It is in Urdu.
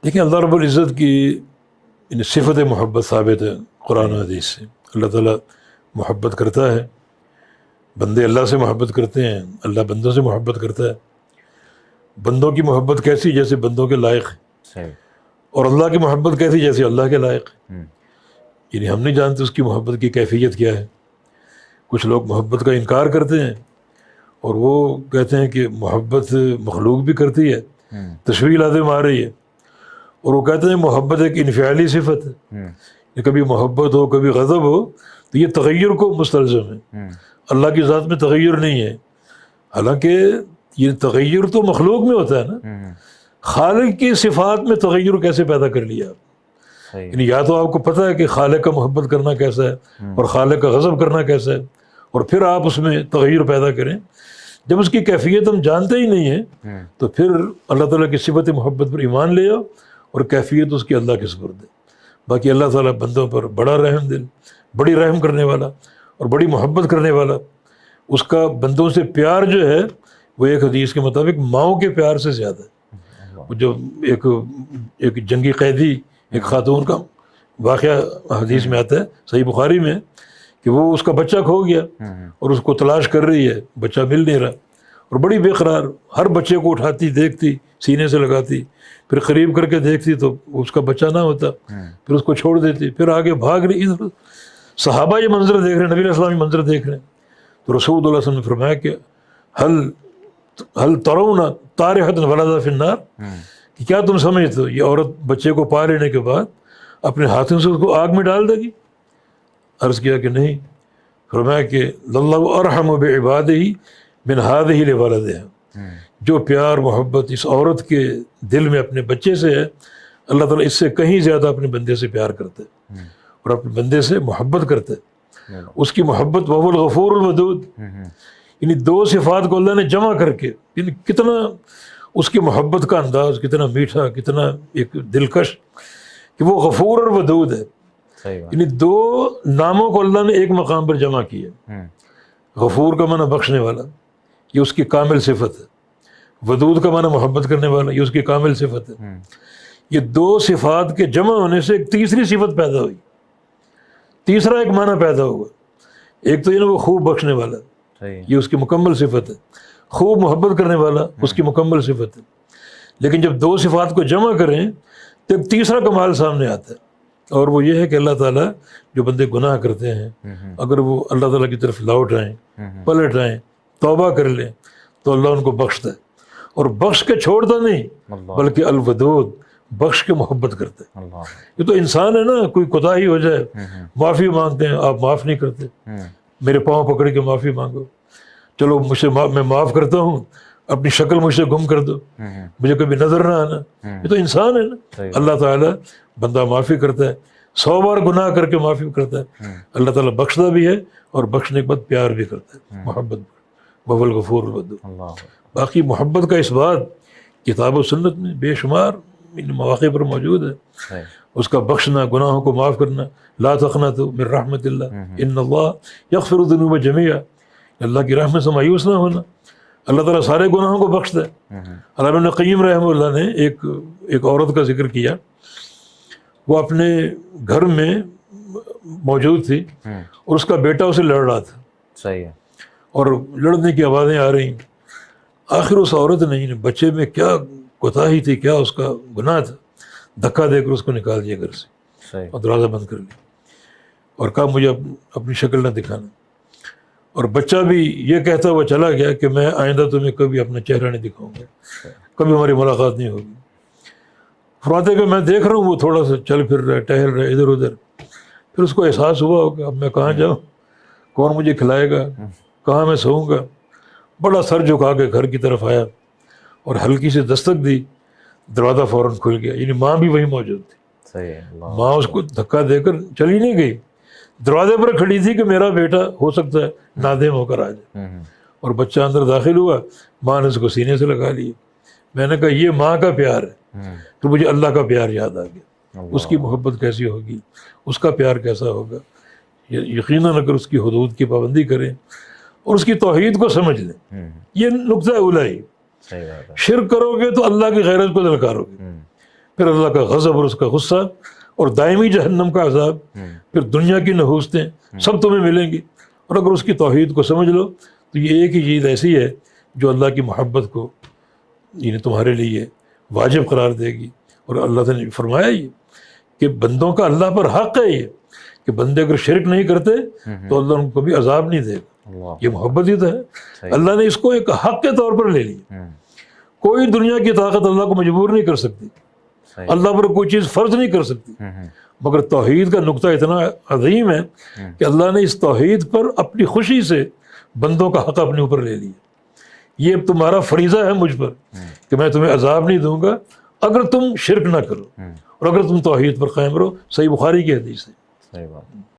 دیکھیں اللہ رب العزت کی صفت محبت ثابت ہے قرآن و حدیث سے. اللہ تعالیٰ محبت کرتا ہے، بندے اللہ سے محبت کرتے ہیں، اللہ بندوں سے محبت کرتا ہے. بندوں کی محبت کیسی؟ جیسے بندوں کے لائق ہے. صحیح. اور اللہ کی محبت کیسی؟ جیسے اللہ کے لائق ہے. یعنی ہم نہیں جانتے اس کی محبت کی کیفیت کیا ہے. کچھ لوگ محبت کا انکار کرتے ہیں اور وہ کہتے ہیں کہ محبت مخلوق بھی کرتی ہے، تشبیہ لازم آ رہی ہے. اور وہ کہتے ہیں محبت ایک انفعالی صفت ہے، کہ کبھی محبت ہو کبھی غضب ہو تو یہ تغیر کو مستلزم ہے. اللہ کی ذات میں تغیر نہیں ہے. حالانکہ یہ تغیر تو مخلوق میں ہوتا ہے نا. خالق کی صفات میں تغیر کیسے پیدا کر لیا آپ؟ یعنی یا تو آپ کو پتہ ہے کہ خالق کا محبت کرنا کیسا ہے اور خالق کا غضب کرنا کیسا ہے، اور پھر آپ اس میں تغیر پیدا کریں. جب اس کی کیفیت ہم جانتے ہی نہیں ہیں تو پھر اللہ تعالیٰ کی صفت محبت پر ایمان لے آؤ اور کیفیت اس کی اللہ کے سپرد ہے. باقی اللہ تعالیٰ بندوں پر بڑا رحم دل، بڑی رحم کرنے والا اور بڑی محبت کرنے والا. اس کا بندوں سے پیار جو ہے وہ ایک حدیث کے مطابق ماؤں کے پیار سے زیادہ ہے. وہ جو ایک جنگی قیدی ایک خاتون کا واقعہ حدیث میں آتا ہے صحیح بخاری میں، کہ وہ اس کا بچہ کھو گیا اور اس کو تلاش کر رہی ہے، بچہ مل نہیں رہا، اور بڑی بے قرار ہر بچے کو اٹھاتی دیکھتی، سینے سے لگاتی، پھر قریب کر کے دیکھتی تو اس کا بچہ نہ ہوتا، پھر اس کو چھوڑ دیتی، پھر آگے بھاگ رہی. ادھر صحابہ یہ منظر دیکھ رہے ہیں، نبی علیہ السلام یہ منظر دیکھ رہے ہیں. تو رسول اللہ علیہ وسلم نے فرمایا کہ حل ترون طارحۃ ولدہا فی النار، کہ کیا تم سمجھتے ہو یہ عورت بچے کو پا لینے کے بعد اپنے ہاتھوں سے اس کو آگ میں ڈال دے گی؟ عرض کیا کہ نہیں. فرمایا کہ للہ ارحم بعبادہ من ہذہ لولدہا، جو پیار محبت اس عورت کے دل میں اپنے بچے سے ہے، اللہ تعالیٰ اس سے کہیں زیادہ اپنے بندے سے پیار کرتے اور اپنے بندے سے محبت کرتے. اس کی محبت وہو الغفور الودود، یعنی دو صفات کو اللہ نے جمع کر کے، یعنی کتنا اس کی محبت کا انداز کتنا میٹھا، کتنا ایک دلکش، کہ وہ غفور اور ودود ہے. یعنی دو ناموں کو اللہ نے ایک مقام پر جمع کیا. غفور کا معنی بخشنے والا، یہ اس کی کامل صفت ہے. ودود کا معنی محبت کرنے والا، یہ اس کی کامل صفت ہے. یہ دو صفات کے جمع ہونے سے ایک تیسری صفت پیدا ہوئی، تیسرا ایک معنی پیدا ہوا. ایک تو یہ نا وہ خوب بخشنے والا، یہ اس کی مکمل صفت ہے. خوب محبت کرنے والا اس کی مکمل صفت ہے. لیکن جب دو صفات کو جمع کریں تو ایک تیسرا کمال سامنے آتا ہے، اور وہ یہ ہے کہ اللہ تعالیٰ جو بندے گناہ کرتے ہیں اگر وہ اللہ تعالیٰ کی طرف لوٹ آئیں، پلٹ آئیں، توبہ کر لیں تو اللہ ان کو بخشتا ہے. اور بخش کے چھوڑتا نہیں بلکہ الودود، بخش کے محبت کرتے ہیں. یہ تو انسان ہے نا، کوئی کوتاہی ہو جائے معافی مانگتے ہیں، آپ معاف نہیں کرتے. میرے پاؤں پکڑ کے معافی مانگو، چلو مجھ سے میں معاف کرتا ہوں، اپنی شکل مجھ سے گم کر دو، مجھے کبھی نظر نہ آنا. یہ تو انسان ہے نا. اللہ تعالیٰ بندہ معافی کرتا ہے، 100 بار گناہ کر کے معافی کرتا ہے. اللہ تعالیٰ بخشتا بھی ہے اور بخشنے کے بعد پیار بھی کرتا ہے، محبت. وہو الغفور الودود. باقی محبت کا اس بات کتاب و سنت میں بے شمار مواقع پر موجود ہے. اس کا بخشنا، گناہوں کو معاف کرنا. لا تقنطوا من رحمت اللہ ان اللہ یغفر الذنوب جميعا، اللہ کی رحمت سے مایوس نہ ہونا. اللہ تعالیٰ سارے گناہوں کو بخشتا ہے. علامہ ابن قیم رحمہ اللہ نے ایک عورت کا ذکر کیا. وہ اپنے گھر میں موجود تھی اور اس کا بیٹا اسے لڑ رہا تھا. صحیح ہے. اور لڑنے کی آوازیں آ رہی. آخر اس عورت نے بچے میں کیا کوتاہی تھی، کیا اس کا گناہ تھا، دھکا دے کر اس کو نکال دیا گھر سے اور دروازہ بند کر لیا اور کہا مجھے اپنی شکل نہ دکھانا. اور بچہ بھی یہ کہتا ہوا چلا گیا کہ میں آئندہ تمہیں کبھی اپنا چہرہ نہیں دکھاؤں گا، کبھی ہماری ملاقات نہیں ہوگی. فرماتے کہ میں دیکھ رہا ہوں وہ تھوڑا سا چل پھر رہا ہے، ٹہل رہا ہے ادھر ادھر. پھر اس کو احساس ہوا ہوگا اب میں کہاں جاؤں، کون مجھے کھلائے گا، کہاں میں سوؤں گا. بڑا سر جھکا کے گھر کی طرف آیا اور ہلکی سے دستک دی، دروازہ فوراً کھل گیا. یعنی ماں بھی وہی موجود تھی. ماں اس کو دھکا دے کر چلی نہیں گئی، دروازے پر کھڑی تھی کہ میرا بیٹا ہو سکتا ہے نادم ہو کر آ جائے. اور بچہ اندر داخل ہوا، ماں نے اس کو سینے سے لگا لیا. میں نے کہا یہ ماں کا پیار ہے. تو مجھے اللہ کا پیار یاد آ گیا. اس کی محبت کیسی ہوگی، اس کا پیار کیسا ہوگا. یقیناً اگر اس کی حدود کی پابندی کریں اور اس کی توحید کو سمجھ لیں. یہ نقطہ اولا ہی. شرک کرو گے تو اللہ کی غیرت کو دلکارو گے. پھر اللہ کا غضب اور اس کا غصہ اور دائمی جہنم کا عذاب، پھر دنیا کی نحوستیں سب تمہیں ملیں گی۔ اور اگر اس کی توحید کو سمجھ لو تو یہ ایک ہی چیز ایسی ہے جو اللہ کی محبت کو یعنی تمہارے لیے واجب قرار دے گی۔ اور اللہ نے فرمایا یہ کہ بندوں کا اللہ پر حق ہے یہ کہ بندے اگر شرک نہیں کرتے تو اللہ ان کو کبھی عذاب نہیں دے گا۔ یہ محبت ہی تو ہے، اللہ نے اس کو ایک حق کے طور پر لے لیا۔ کوئی دنیا کی طاقت اللہ کو مجبور نہیں کر سکتی، اللہ پر کوئی چیز فرض نہیں کر سکتی، مگر توحید کا نقطہ اتنا عظیم ہے کہ اللہ نے اس توحید پر اپنی خوشی سے بندوں کا حق اپنے اوپر لے لیا۔ یہ اب تمہارا فریضہ ہے مجھ پر کہ میں تمہیں عذاب نہیں دوں گا اگر تم شرک نہ کرو اور اگر تم توحید پر قائم رہو۔ صحیح بخاری کی حدیث ہے۔ صحیح بات۔